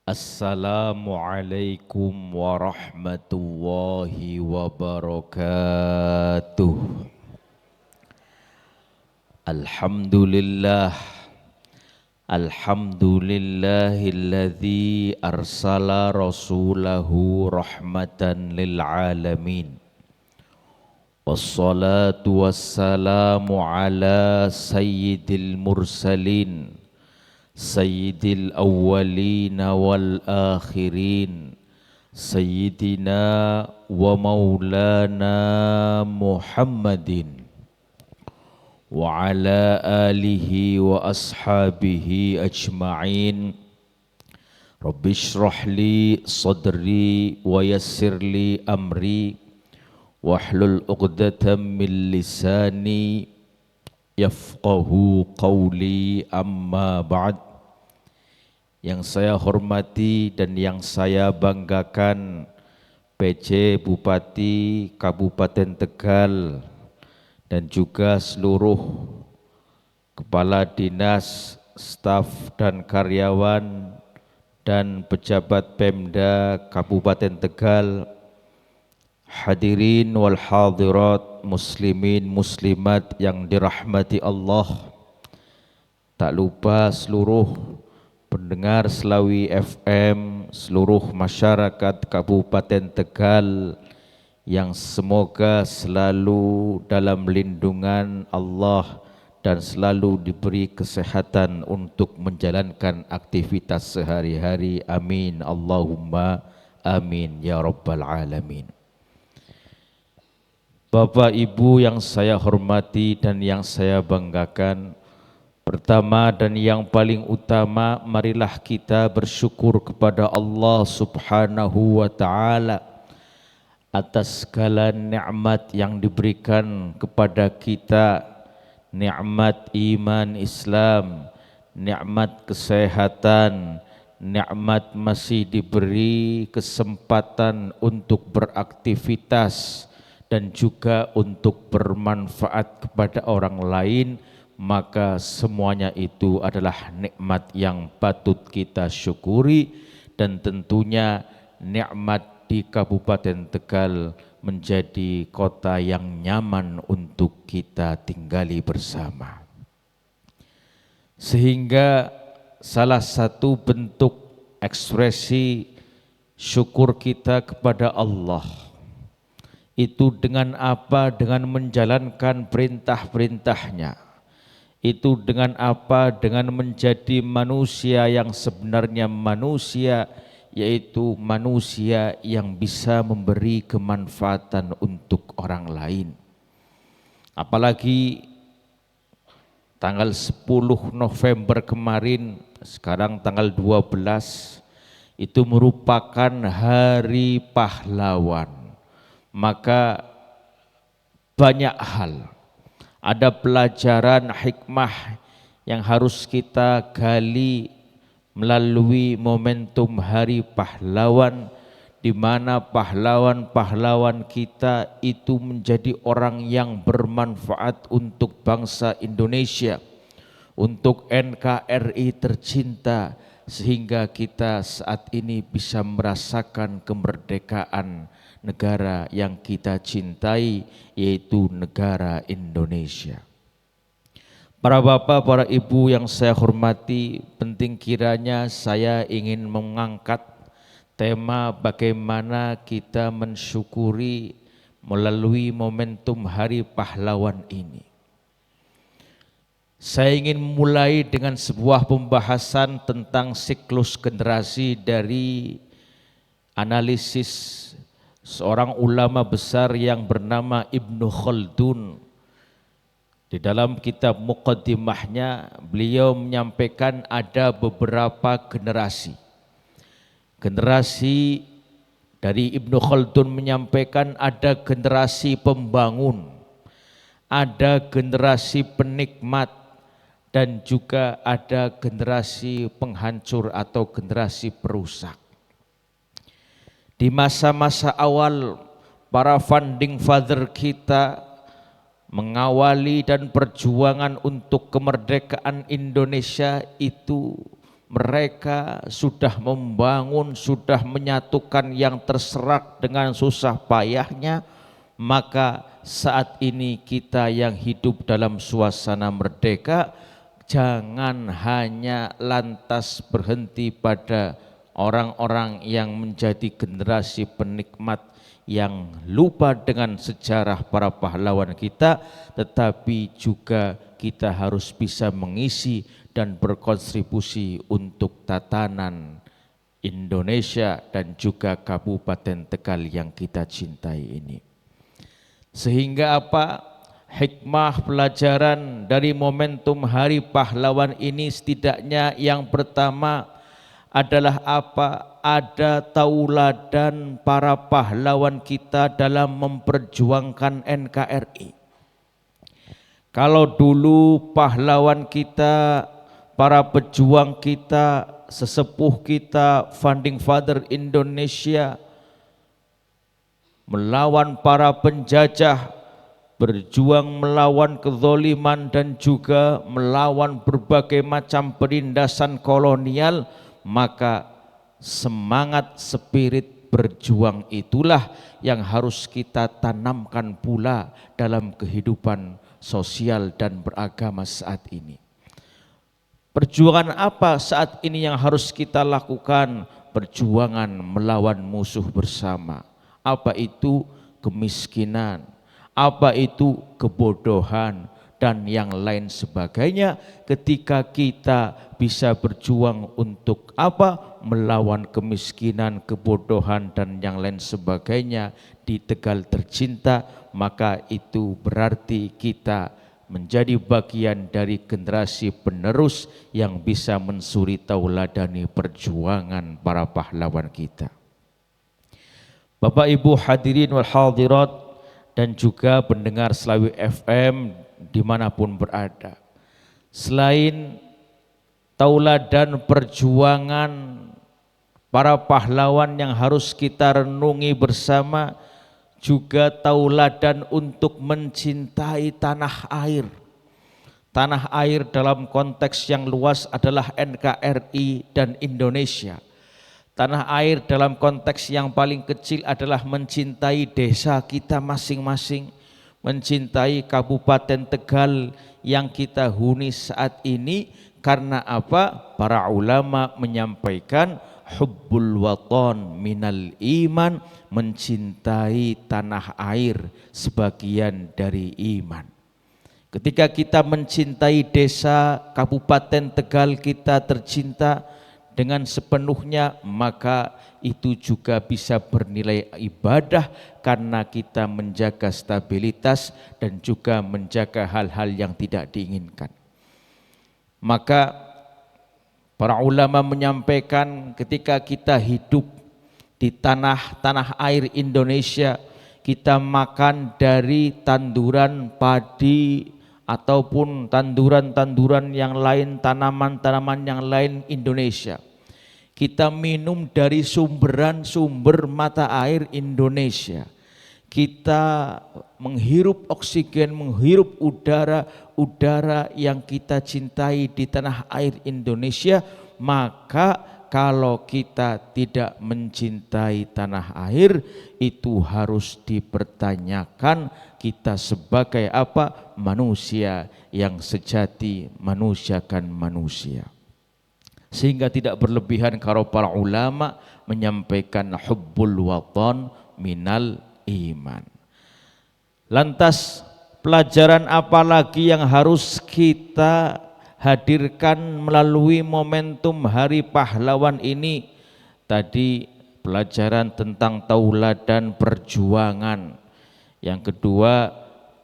Assalamualaikum warahmatullahi wabarakatuh. Alhamdulillah, alhamdulillahilladzi arsala rasulahu rahmatan lil alamin. Wassalatu wassalamu ala sayyidil mursalin, sayyidil awwalina wal akhirin, sayyidina wa maulana Muhammadin wa ala alihi wa ashabihi ajma'in. Rabbi shrah li sadri wa yassir li amri wahlul 'uqdatam min lisani yafqahu qawli, amma ba'd. Yang saya hormati dan yang saya banggakan PJ Bupati Kabupaten Tegal dan juga seluruh kepala dinas, staf dan karyawan dan pejabat Pemda Kabupaten Tegal, hadirin wal hadirat, muslimin muslimat yang dirahmati Allah. Tak lupa seluruh pendengar Slawi FM, seluruh masyarakat Kabupaten Tegal yang semoga selalu dalam lindungan Allah dan selalu diberi kesehatan untuk menjalankan aktivitas sehari-hari. Amin Allahumma amin ya rabbal alamin. Bapak Ibu yang saya hormati dan yang saya banggakan, pertama dan yang paling utama, marilah kita bersyukur kepada Allah Subhanahu wa ta'ala atas segala nikmat yang diberikan kepada kita, nikmat iman Islam, nikmat kesehatan, nikmat masih diberi kesempatan untuk beraktivitas dan juga untuk bermanfaat kepada orang lain. Maka semuanya itu adalah nikmat yang patut kita syukuri, dan tentunya nikmat di Kabupaten Tegal menjadi kota yang nyaman untuk kita tinggali bersama. Sehingga salah satu bentuk ekspresi syukur kita kepada Allah itu dengan apa? Dengan menjalankan perintah-perintahnya. Itu dengan apa? Dengan menjadi manusia yang sebenarnya manusia, yaitu manusia yang bisa memberi kemanfaatan untuk orang lain. Apalagi tanggal 10 November kemarin, sekarang tanggal 12, itu merupakan Hari Pahlawan. Maka banyak hal, ada pelajaran hikmah yang harus kita gali melalui momentum Hari Pahlawan, di mana pahlawan-pahlawan kita itu menjadi orang yang bermanfaat untuk bangsa Indonesia, untuk NKRI tercinta, sehingga kita saat ini bisa merasakan kemerdekaan negara yang kita cintai, yaitu negara Indonesia. Para bapak, para ibu yang saya hormati, penting kiranya saya ingin mengangkat tema bagaimana kita mensyukuri melalui momentum Hari Pahlawan ini. Saya ingin mulai dengan sebuah pembahasan tentang siklus generasi dari analisis seorang ulama besar yang bernama Ibnu Khaldun. Di dalam kitab muqaddimahnya beliau menyampaikan ada beberapa generasi. Generasi dari Ibnu Khaldun menyampaikan ada generasi pembangun, ada generasi penikmat, dan juga ada generasi penghancur atau generasi perusak. Di masa-masa awal, para founding father kita mengawali dan perjuangan untuk kemerdekaan Indonesia itu mereka sudah membangun, sudah menyatukan yang terserak dengan susah payahnya, maka saat ini kita yang hidup dalam suasana merdeka, jangan hanya lantas berhenti pada orang-orang yang menjadi generasi penikmat yang lupa dengan sejarah para pahlawan kita, tetapi juga kita harus bisa mengisi dan berkontribusi untuk tatanan Indonesia dan juga Kabupaten Tegal yang kita cintai ini. Sehingga apa? Hikmah pelajaran dari momentum Hari Pahlawan ini setidaknya yang pertama adalah apa? Ada tauladan para pahlawan kita dalam memperjuangkan NKRI. Kalau dulu pahlawan kita, para pejuang kita, sesepuh kita, founding father Indonesia melawan para penjajah, berjuang melawan kezoliman dan juga melawan berbagai macam penindasan kolonial, maka semangat spirit berjuang itulah yang harus kita tanamkan pula dalam kehidupan sosial dan beragama saat ini. Perjuangan apa saat ini yang harus kita lakukan? Perjuangan melawan musuh bersama. Apa itu? Kemiskinan, apa itu? Kebodohan, dan yang lain sebagainya. Ketika kita bisa berjuang untuk apa? Melawan kemiskinan, kebodohan, dan yang lain sebagainya di Tegal tercinta, maka itu berarti kita menjadi bagian dari generasi penerus yang bisa mensuri tauladani perjuangan para pahlawan kita. Bapak Ibu hadirin wal hadirat dan juga pendengar Slawi FM dimanapun berada, selain tauladan perjuangan para pahlawan yang harus kita renungi bersama, juga tauladan untuk mencintai tanah air. Tanah air dalam konteks yang luas adalah NKRI dan Indonesia. Tanah air dalam konteks yang paling kecil adalah mencintai desa kita masing-masing, mencintai Kabupaten Tegal yang kita huni saat ini. Karena apa? Para ulama menyampaikan hubbul waton minal iman, mencintai tanah air sebagian dari iman. Ketika kita mencintai desa Kabupaten Tegal kita tercinta dengan sepenuhnya, maka itu juga bisa bernilai ibadah karena kita menjaga stabilitas dan juga menjaga hal-hal yang tidak diinginkan. Maka para ulama menyampaikan ketika kita hidup di tanah air Indonesia, kita makan dari tanduran padi ataupun tanduran-tanduran yang lain, tanaman-tanaman yang lain Indonesia. Kita minum dari sumber mata air Indonesia. Kita menghirup oksigen, menghirup udara yang kita cintai di tanah air Indonesia. Maka kalau kita tidak mencintai tanah air, itu harus dipertanyakan kita sebagai apa? Manusia yang sejati, manusiakan manusia. Sehingga tidak berlebihan kalau para ulama menyampaikan hubbul waton minal iman. Lantas pelajaran apa lagi yang harus kita hadirkan melalui momentum Hari Pahlawan ini? Tadi pelajaran tentang tauladan perjuangan. Yang kedua,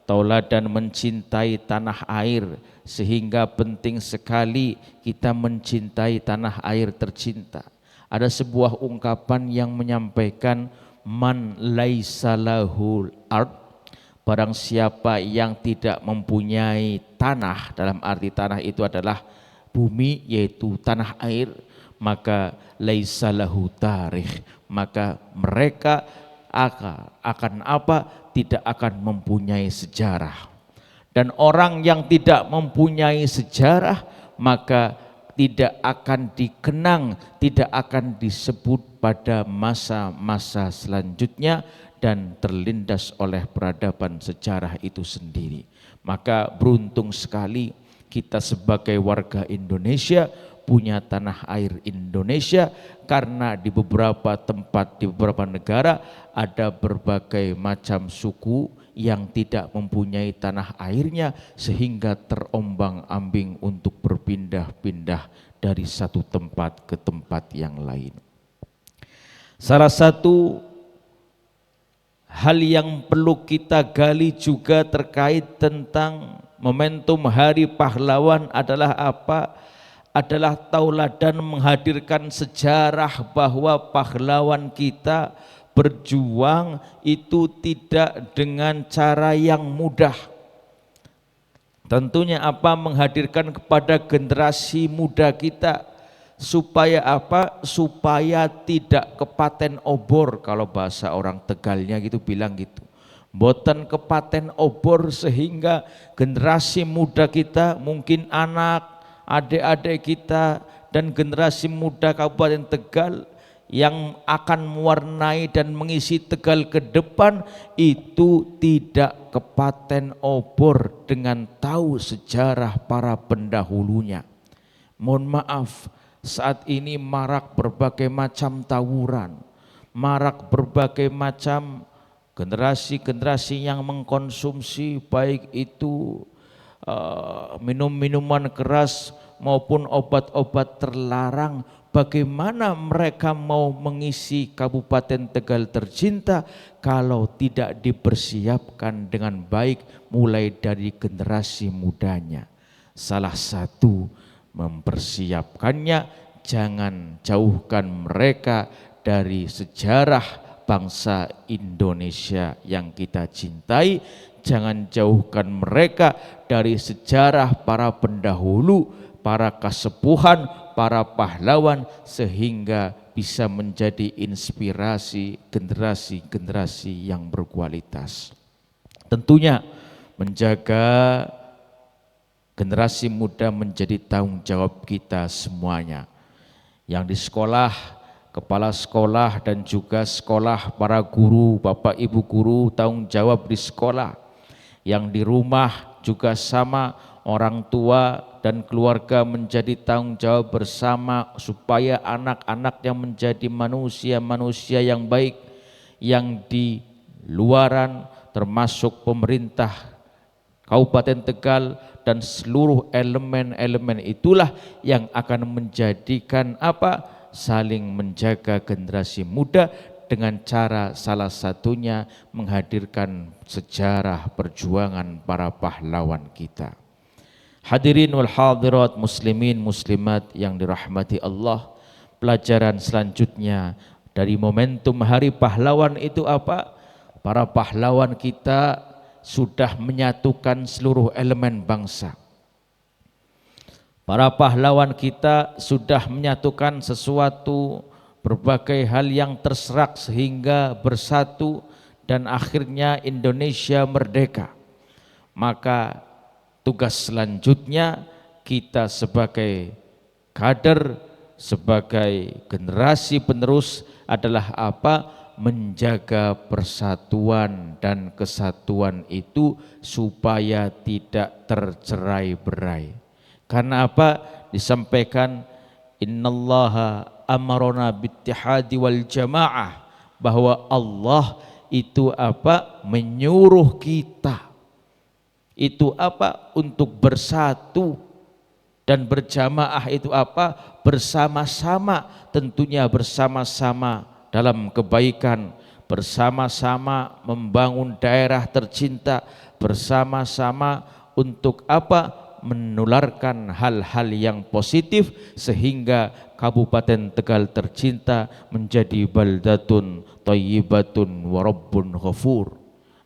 tauladan mencintai tanah air, sehingga penting sekali kita mencintai tanah air tercinta. Ada sebuah ungkapan yang menyampaikan man laisa lahul ard, barang siapa yang tidak mempunyai tanah, dalam arti tanah itu adalah bumi yaitu tanah air, maka laisa lahu tarikh, maka mereka akan apa? Tidak akan mempunyai sejarah. Dan orang yang tidak mempunyai sejarah, maka tidak akan dikenang, tidak akan disebut pada masa-masa selanjutnya dan terlindas oleh peradaban sejarah itu sendiri. Maka beruntung sekali kita sebagai warga Indonesia punya tanah air Indonesia, karena di beberapa tempat, di beberapa negara ada berbagai macam suku yang tidak mempunyai tanah airnya sehingga terombang-ambing untuk berpindah-pindah dari satu tempat ke tempat yang lain. Salah satu hal yang perlu kita gali juga terkait tentang momentum Hari Pahlawan adalah apa? Adalah tauladan menghadirkan sejarah bahwa pahlawan kita berjuang itu tidak dengan cara yang mudah. Tentunya apa? Menghadirkan kepada generasi muda kita supaya apa? Supaya tidak kepaten obor, kalau bahasa orang Tegalnya gitu bilang gitu. Boten kepaten obor, sehingga generasi muda kita, mungkin anak, adik-adik kita dan generasi muda Kabupaten Tegal yang akan mewarnai dan mengisi Tegal ke depan itu tidak kepaten obor dengan tahu sejarah para pendahulunya. Mohon maaf, saat ini marak berbagai macam tawuran, marak berbagai macam generasi-generasi yang mengkonsumsi baik itu minum-minuman keras maupun obat-obat terlarang. Bagaimana mereka mau mengisi Kabupaten Tegal tercinta kalau tidak dipersiapkan dengan baik mulai dari generasi mudanya? Salah satu mempersiapkannya, jangan jauhkan mereka dari sejarah bangsa Indonesia yang kita cintai, jangan jauhkan mereka dari sejarah para pendahulu, para kasepuhan, para pahlawan, sehingga bisa menjadi inspirasi generasi-generasi yang berkualitas. Tentunya menjaga generasi muda menjadi tanggung jawab kita semuanya. Yang di sekolah, kepala sekolah dan juga sekolah, para guru, bapak ibu guru tanggung jawab di sekolah. Yang di rumah juga sama, orang tua dan keluarga menjadi tanggung jawab bersama supaya anak-anaknya menjadi manusia-manusia yang baik. Yang di luaran termasuk pemerintah Kabupaten Tegal dan seluruh elemen-elemen itulah yang akan menjadikan apa? Saling menjaga generasi muda dengan cara salah satunya menghadirkan sejarah perjuangan para pahlawan kita. Hadirin wal hadirat, muslimin muslimat yang dirahmati Allah, pelajaran selanjutnya dari momentum Hari Pahlawan itu apa? Para pahlawan kita sudah menyatukan seluruh elemen bangsa. Para pahlawan kita sudah menyatukan sesuatu, berbagai hal yang terserak sehingga bersatu dan akhirnya Indonesia merdeka. Maka tugas selanjutnya kita sebagai kader, sebagai generasi penerus adalah apa? Menjaga persatuan dan kesatuan itu supaya tidak tercerai-berai. Karena apa? Disampaikan innallaha amarona bittihadi wal jamaah, bahwa Allah itu apa? Menyuruh kita itu apa? Untuk bersatu dan berjamaah itu apa? Bersama-sama, tentunya bersama-sama dalam kebaikan, bersama-sama membangun daerah tercinta, bersama-sama untuk apa? Menularkan hal-hal yang positif sehingga Kabupaten Tegal tercinta menjadi baldatun thayyibatun wa rabbun ghafur.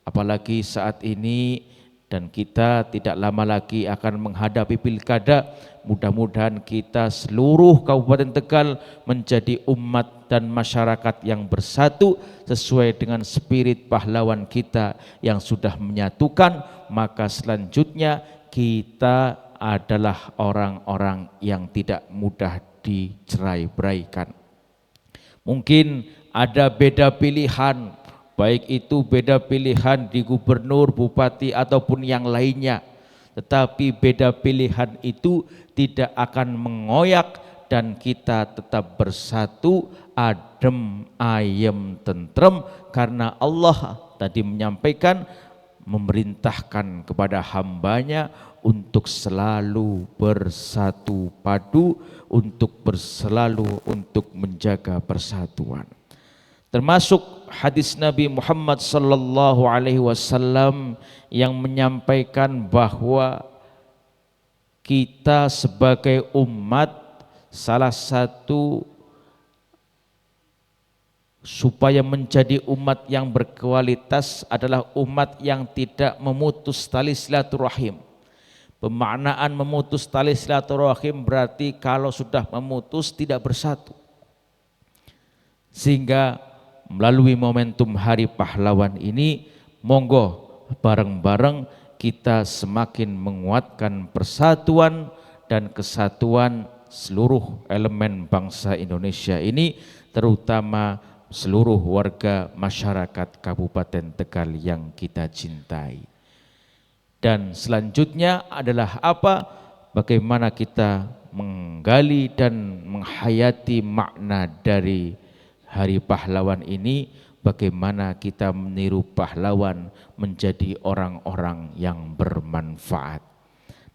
Apalagi saat ini dan kita tidak lama lagi akan menghadapi pilkada. Mudah-mudahan kita seluruh Kabupaten Tegal menjadi umat dan masyarakat yang bersatu sesuai dengan spirit pahlawan kita yang sudah menyatukan. Maka selanjutnya kita adalah orang-orang yang tidak mudah dicerai-beraikan. Mungkin ada beda pilihan, baik itu beda pilihan di gubernur, bupati ataupun yang lainnya. Tetapi beda pilihan itu tidak akan mengoyak dan kita tetap bersatu, adem, ayem, tentrem, karena Allah tadi menyampaikan, memerintahkan kepada hambanya untuk selalu bersatu padu, untuk menjaga persatuan. Termasuk hadis Nabi Muhammad sallallahu alaihi wasallam yang menyampaikan bahwa kita sebagai umat, salah satu supaya menjadi umat yang berkualitas adalah umat yang tidak memutus tali silaturahim. Pemaknaan memutus tali silaturahim berarti kalau sudah memutus tidak bersatu. Sehingga melalui momentum Hari Pahlawan ini, monggo bareng-bareng kita semakin menguatkan persatuan dan kesatuan seluruh elemen bangsa Indonesia ini, terutama seluruh warga masyarakat Kabupaten Tegal yang kita cintai. Dan selanjutnya adalah apa? Bagaimana kita menggali dan menghayati makna dari Hari Pahlawan ini, bagaimana kita meniru pahlawan menjadi orang-orang yang bermanfaat.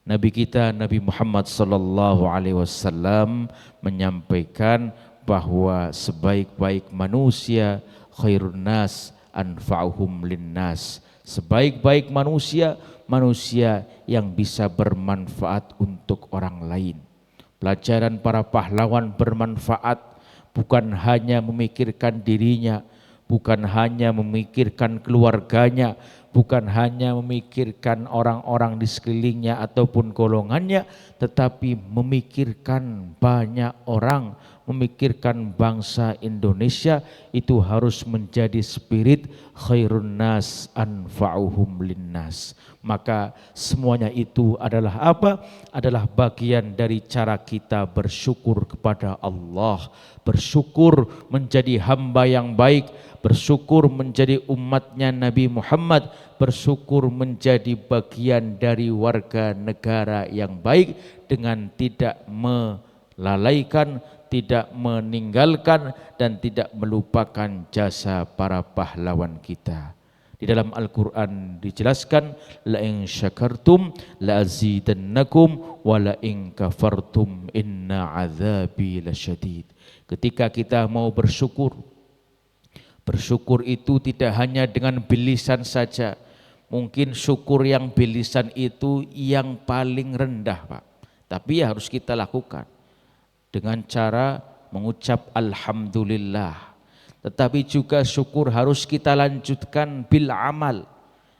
Nabi kita Nabi Muhammad sallallahu alaihi wasallam menyampaikan bahwa sebaik-baik manusia khairun nas anfa'uhum linnas. Sebaik-baik manusia, manusia yang bisa bermanfaat untuk orang lain. Pelajaran para pahlawan bermanfaat, bukan hanya memikirkan dirinya, bukan hanya memikirkan keluarganya, bukan hanya memikirkan orang-orang di sekelilingnya ataupun golongannya, tetapi memikirkan banyak orang, memikirkan bangsa Indonesia. Itu harus menjadi spirit khairun nas anfa'uhum linnas. Maka semuanya itu adalah apa? Adalah bagian dari cara kita bersyukur kepada Allah, bersyukur menjadi hamba yang baik, bersyukur menjadi umatnya Nabi Muhammad, bersyukur menjadi bagian dari warga negara yang baik dengan tidak melalaikan, tidak meninggalkan dan tidak melupakan jasa para pahlawan kita. Di dalam Al-Quran dijelaskan, la in syakartum la azidannakum wa la in kafartum inna azabi lasyadid. Ketika kita mau bersyukur, bersyukur itu tidak hanya dengan bilisan saja. Mungkin syukur yang bilisan itu yang paling rendah, Pak. Tapi ya harus kita lakukan dengan cara mengucap alhamdulillah. Tetapi juga syukur harus kita lanjutkan bil amal,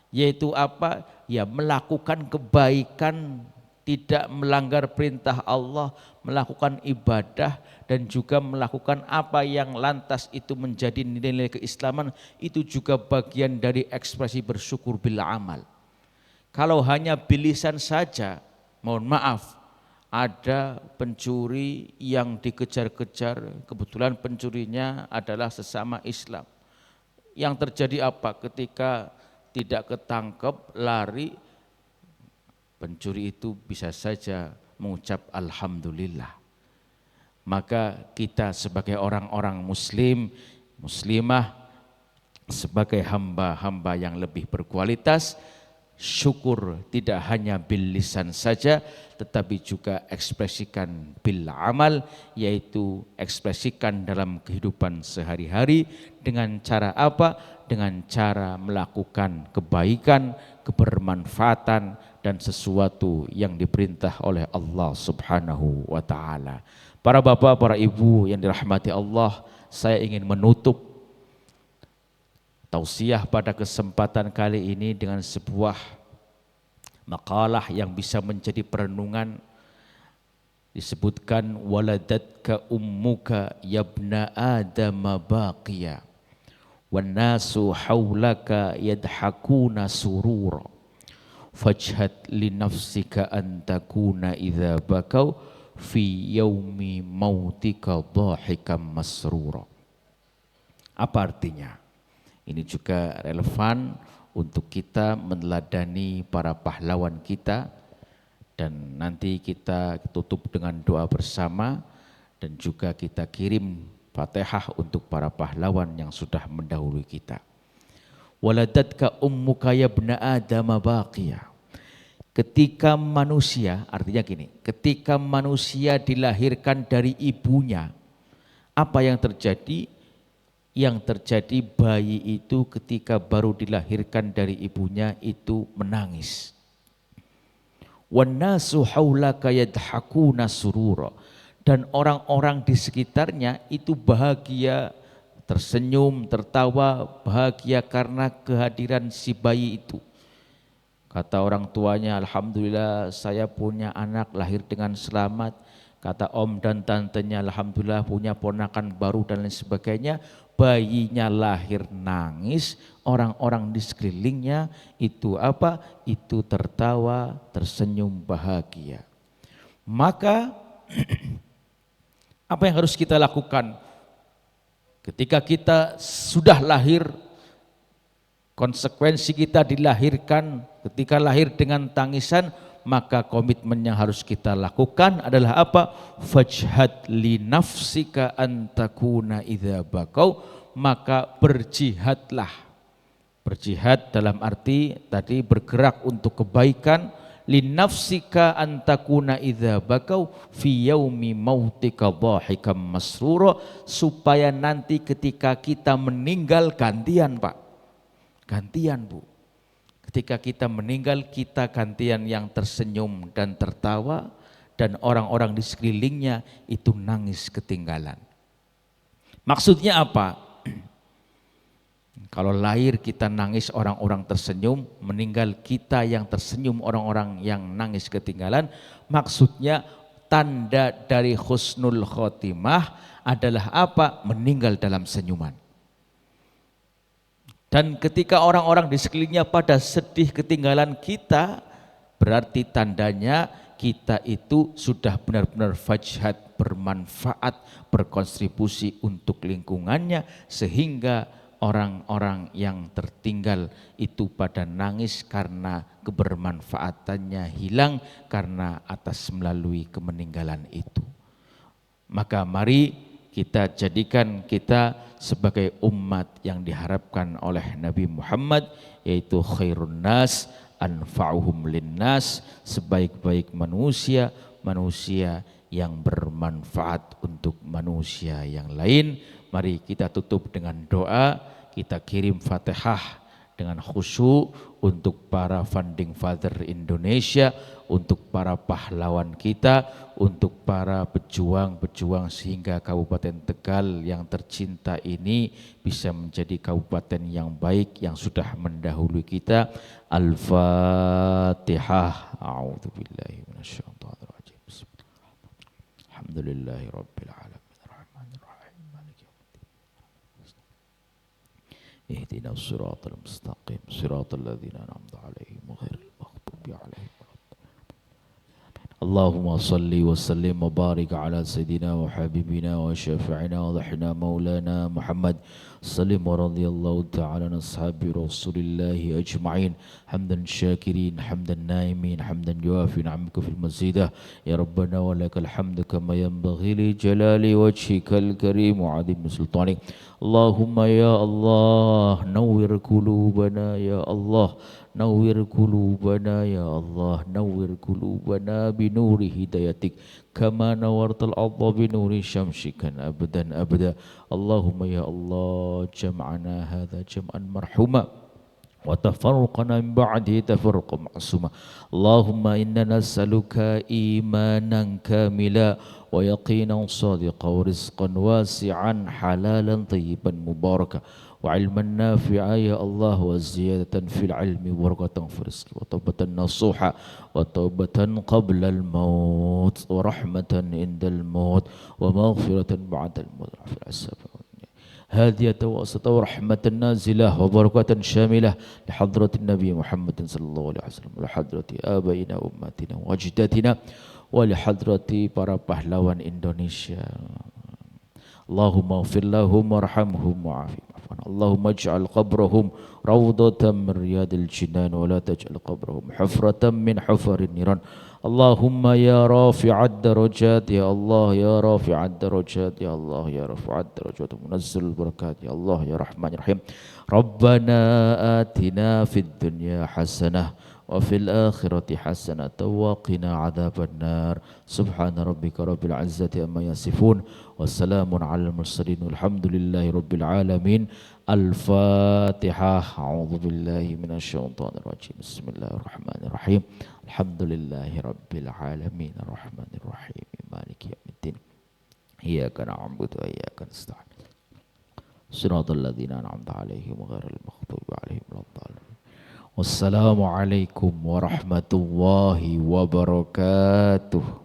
yaitu apa? Ya melakukan kebaikan, tidak melanggar perintah Allah, melakukan ibadah dan juga melakukan apa yang lantas itu menjadi nilai-nilai keislaman. Itu juga bagian dari ekspresi bersyukur bil amal. Kalau hanya bilisan saja, mohon maaf, ada pencuri yang dikejar-kejar, kebetulan pencurinya adalah sesama Islam. Yang terjadi apa? Ketika tidak ketangkep, lari, pencuri itu bisa saja mengucap alhamdulillah. Maka kita sebagai orang-orang muslim, muslimah, sebagai hamba-hamba yang lebih berkualitas, syukur tidak hanya bil lisan saja, tetapi juga ekspresikan bil amal, yaitu ekspresikan dalam kehidupan sehari-hari. Dengan cara apa? Dengan cara melakukan kebaikan, kebermanfaatan dan sesuatu yang diperintah oleh Allah Subhanahu wa taala. Para bapak, para ibu yang dirahmati Allah, saya ingin menutup tausiah pada kesempatan kali ini dengan sebuah makalah yang bisa menjadi perenungan. Disebutkan, waladatka ummuka yabna adama baqiya wan nasu haulaka yadhakuna surura fajhad li nafsika an takuna idza bakau fi yaumi mautika dhahikam masrura. Apa artinya? Ini juga relevan untuk kita meneladani para pahlawan kita, dan nanti kita tutup dengan doa bersama dan juga kita kirim Fatihah untuk para pahlawan yang sudah mendahului kita. Waladatka ummuka ya ibna Adam baqiya. Ketika manusia, artinya gini, ketika manusia dilahirkan dari ibunya, apa yang terjadi? Yang terjadi bayi itu ketika baru dilahirkan dari ibunya itu menangis. Wannasu haulaka yadhakuna surura. Dan orang-orang di sekitarnya itu bahagia, tersenyum, tertawa, bahagia karena kehadiran si bayi itu. Kata orang tuanya, alhamdulillah saya punya anak lahir dengan selamat. Kata om dan tantenya, alhamdulillah punya ponakan baru dan lain sebagainya. Bayinya lahir nangis, orang-orang di sekelilingnya itu apa? Itu tertawa, tersenyum bahagia. Maka apa yang harus kita lakukan? Ketika kita sudah lahir, konsekuensi kita dilahirkan, ketika lahir dengan tangisan, maka komitmen yang harus kita lakukan adalah apa? Fajhad li nafsika an takuna idza bakau, maka berjihadlah. Berjihad dalam arti tadi bergerak untuk kebaikan. Li nafsika an takuna idza bakau fi yaumi mautika dhahikam masrura, supaya nanti ketika kita meninggal gantian Pak. Gantian Bu. Ketika kita meninggal, kita gantian yang tersenyum dan tertawa, dan orang-orang di sekelilingnya itu nangis ketinggalan. Maksudnya apa? Kalau lahir kita nangis, orang-orang tersenyum, meninggal kita yang tersenyum, orang-orang yang nangis ketinggalan. Maksudnya tanda dari husnul khotimah adalah apa? Meninggal dalam senyuman. Dan ketika orang-orang di sekelilingnya pada sedih ketinggalan kita, berarti tandanya kita itu sudah benar-benar fajhad, bermanfaat, berkontribusi untuk lingkungannya, sehingga orang-orang yang tertinggal itu pada nangis karena kebermanfaatannya hilang karena atas melalui kemeninggalan itu. Maka mari kita jadikan kita sebagai umat yang diharapkan oleh Nabi Muhammad, yaitu khairun nas anfa'uhum linnas, sebaik-baik manusia, manusia yang bermanfaat untuk manusia yang lain. Mari kita tutup dengan doa, kita kirim Fatihah dengan khusyuk untuk para founding father Indonesia, untuk para pahlawan kita, untuk para pejuang-pejuang, sehingga Kabupaten Tegal yang tercinta ini bisa menjadi kabupaten yang baik yang sudah mendahului kita. Al-Fatihah. A'udzubillahi minasyaitonir rajim. Alhamdulillahirabbil alamin. اهدنا الصراط المستقيم صراط الذين أنعمت عليهم غير المغضوب عليهم. اللهم صل وسلم وبارك على سيدنا وحبيبنا وشفيعنا وضحنا مولانا محمد سلم ورضي الله تعالى عن أصحاب رسول الله أجمعين حمدا شاكرين حمدا نائمين حمدا يوافي نعمك في المزيدة يا ربنا ولك الحمد كما ينبغي لجلال وجهك الكريم وعظيم سلطانك. اللهم يا الله نور قلوبنا يا الله نور قلوبنا يا الله نور قلوبنا بنور هدايتك كما نورت الأرض بنور شمسك أبدا أبدا. اللهم يا الله جمعنا هذا جمعا مرحوما وتفرقنا من بعده تفرقا معصوما. اللهم إنا نسألك إيمانا كاملا ويقينا صادقا ورزقا واسعا حلالا طيبا مباركا وعلما نافعا يا الله وزيادة في العلم وبركة في الرزق وتوبة نصوحة وتوبة قبل الموت ورحمة عند الموت ومغفرة بعد الموت في العذاب. هادية واسطة ورحمة نازلة وبركة شاملة لحضرة النبي محمد صلى الله عليه وسلم ولحضرة آبائنا وأمهاتنا وأجدادنا ولحضرة para pahlawan Indonesia. Allahumma ighfir lahum warhamhum wa'afihim. Allahumma ij'al qabrahum rawdatan min riyadil jinan wa la taj'al qabrahum hufratan min hufarin niran. Allahumma ya rafi'ad darajat ya Allah, ya rafi'ad darajat ya Allah, ya rafi'ad darajat munazzil barakat ya Allah ya Rahman ya Rahim. Rabbana atina fid dunya hasanah wa fil akhirati hasanatan wa qina adzaban nar. Subhana rabbika rabbil izzati amma yasifun wassalamun alal mursalin walhamdulillahi rabbil alamin. Al-Fatihah. A'udzu billahi minasyaitonir rajim. Bismillahirrahmanirrahim. Alhamdulillahi rabbil alamin arrahmanir rahim maliki yaumiddin. Iyyaka na'budu wa iyyaka nasta'in. Shiratal ladzina an'amta 'alaihim ghairil maghdubi 'alaihim waladdallin. Wassalamu alaikum warahmatullahi wabarakatuh.